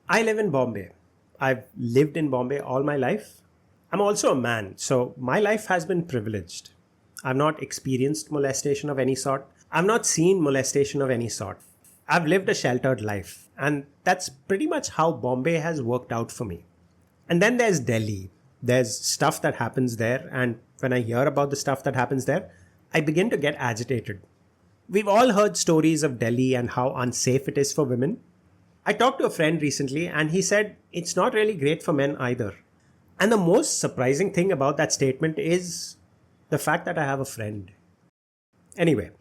I live in Bombay. I've lived in Bombay all my life. I'm also a man, so my life has been privileged. I've not experienced molestation of any sort. I've not seen molestation of any sort. I've lived a sheltered life, and that's pretty much how Bombay has worked out for me. And then there's Delhi. There's stuff that happens there, and when I hear about the stuff that happens there, I begin to get agitated. We've all heard stories of Delhi and how unsafe it is for women. I talked to a friend recently and he said it's not really great for men either. And the most surprising thing about that statement is the fact that I have a friend. Anyway,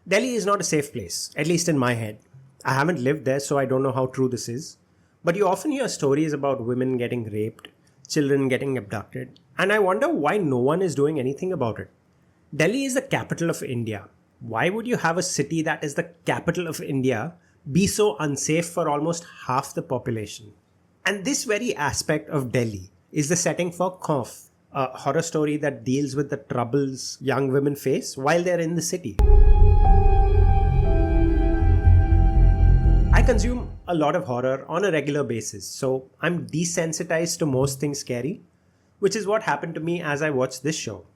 Delhi is not a safe place, at least in my head. I haven't lived there, so I don't know how true this is. But you often hear stories about women getting raped, children getting abducted, and I wonder why no one is doing anything about it. Delhi is the capital of India. Why would you have a city that is the capital of India be so unsafe for almost half the population? And this very aspect of Delhi is the setting for Khauf, a horror story that deals with the troubles young women face while they're in the city. I consume a lot of horror on a regular basis, so I'm desensitized to most things scary, which is what happened to me as I watched this show.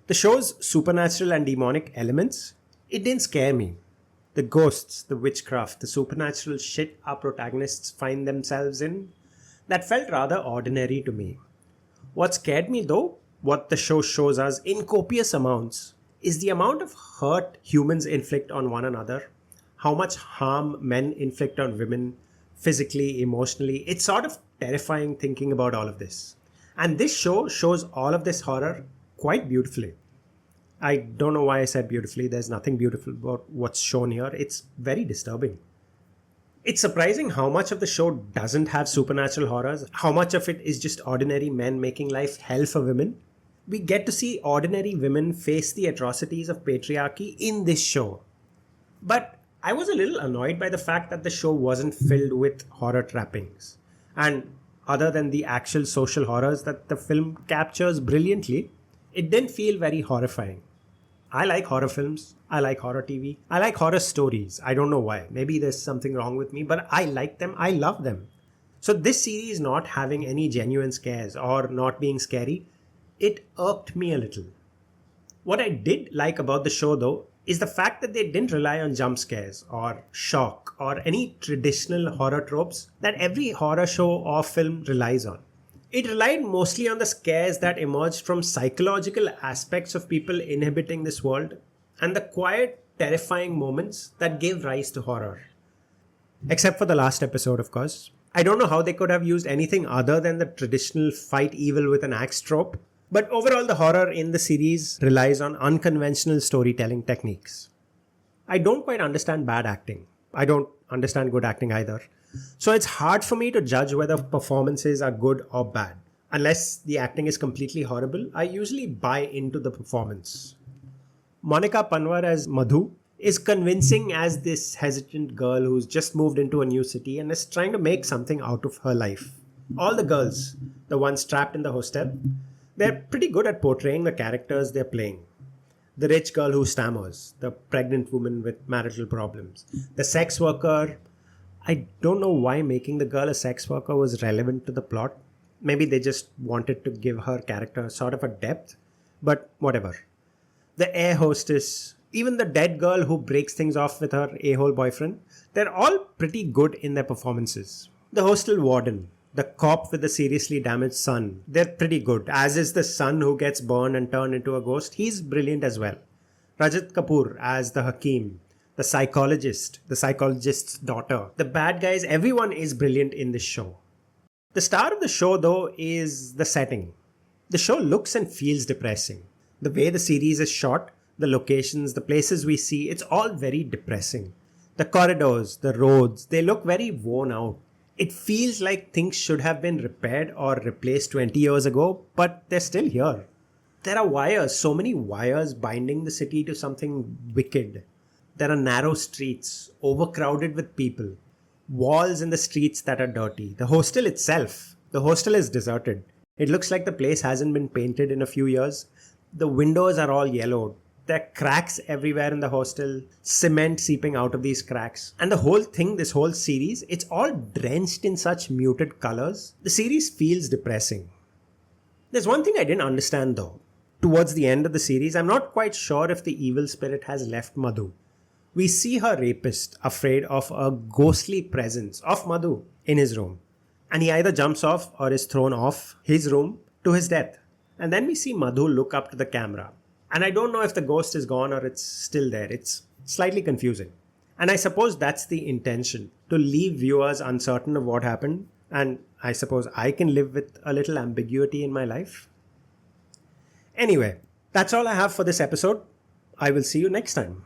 The show's supernatural and demonic elements, it didn't scare me. The ghosts, the witchcraft, the supernatural shit our protagonists find themselves in, that felt rather ordinary to me. What scared me though, what the show shows us in copious amounts, is the amount of hurt humans inflict on one another, how much harm men inflict on women, physically, emotionally. It's sort of terrifying thinking about all of this. And this show shows all of this horror quite beautifully. I don't know why I said beautifully. There's nothing beautiful about what's shown here. It's very disturbing. It's surprising how much of the show doesn't have supernatural horrors, how much of it is just ordinary men making life hell for women. We get to see ordinary women face the atrocities of patriarchy in this show. But I was a little annoyed by the fact that the show wasn't filled with horror trappings. And other than the actual social horrors that the film captures brilliantly, it didn't feel very horrifying. I like horror films. I like horror TV. I like horror stories. I don't know why. Maybe there's something wrong with me, but I like them. I love them. So this series not having any genuine scares or not being scary, it irked me a little. What I did like about the show though is the fact that they didn't rely on jump scares or shock or any traditional horror tropes that every horror show or film relies on. It relied mostly on the scares that emerged from psychological aspects of people inhabiting this world and the quiet, terrifying moments that gave rise to horror. Except for the last episode, of course. I don't know how they could have used anything other than the traditional fight evil with an axe trope, but overall the horror in the series relies on unconventional storytelling techniques. I don't quite understand bad acting. I don't understand good acting either. So it's hard for me to judge whether performances are good or bad. Unless the acting is completely horrible, I usually buy into the performance. Monica Panwar as Madhu is convincing as this hesitant girl who's just moved into a new city and is trying to make something out of her life. All the girls, the ones trapped in the hostel, they're pretty good at portraying the characters they're playing. The rich girl who stammers, the pregnant woman with marital problems, the sex worker. I don't know why making the girl a sex worker was relevant to the plot. Maybe they just wanted to give her character sort of a depth, but whatever. The air hostess, even the dead girl who breaks things off with her a-hole boyfriend, they're all pretty good in their performances. The hostel warden, the cop with the seriously damaged son, they're pretty good, as is the son who gets burned and turned into a ghost. He's brilliant as well. Rajat Kapoor as the Hakim, the psychologist's daughter, the bad guys, everyone is brilliant in this show. The star of the show though is the setting. The show looks and feels depressing. The way the series is shot, the locations, the places we see, it's all very depressing. The corridors, the roads, they look very worn out. It feels like things should have been repaired or replaced 20 years ago, but they're still here. There are wires, so many wires binding the city to something wicked. There are narrow streets, overcrowded with people, walls in the streets that are dirty. The hostel itself, the hostel is deserted. It looks like the place hasn't been painted in a few years. The windows are all yellowed. There are cracks everywhere in the hostel, cement seeping out of these cracks. And the whole thing, this whole series, it's all drenched in such muted colors. The series feels depressing. There's one thing I didn't understand though. Towards the end of the series, I'm not quite sure if the evil spirit has left Madhu. We see her rapist afraid of a ghostly presence of Madhu in his room. And he either jumps off or is thrown off his room to his death. And then we see Madhu look up to the camera. And I don't know if the ghost is gone or it's still there. It's slightly confusing. And I suppose that's the intention, to leave viewers uncertain of what happened. And I suppose I can live with a little ambiguity in my life. Anyway, that's all I have for this episode. I will see you next time.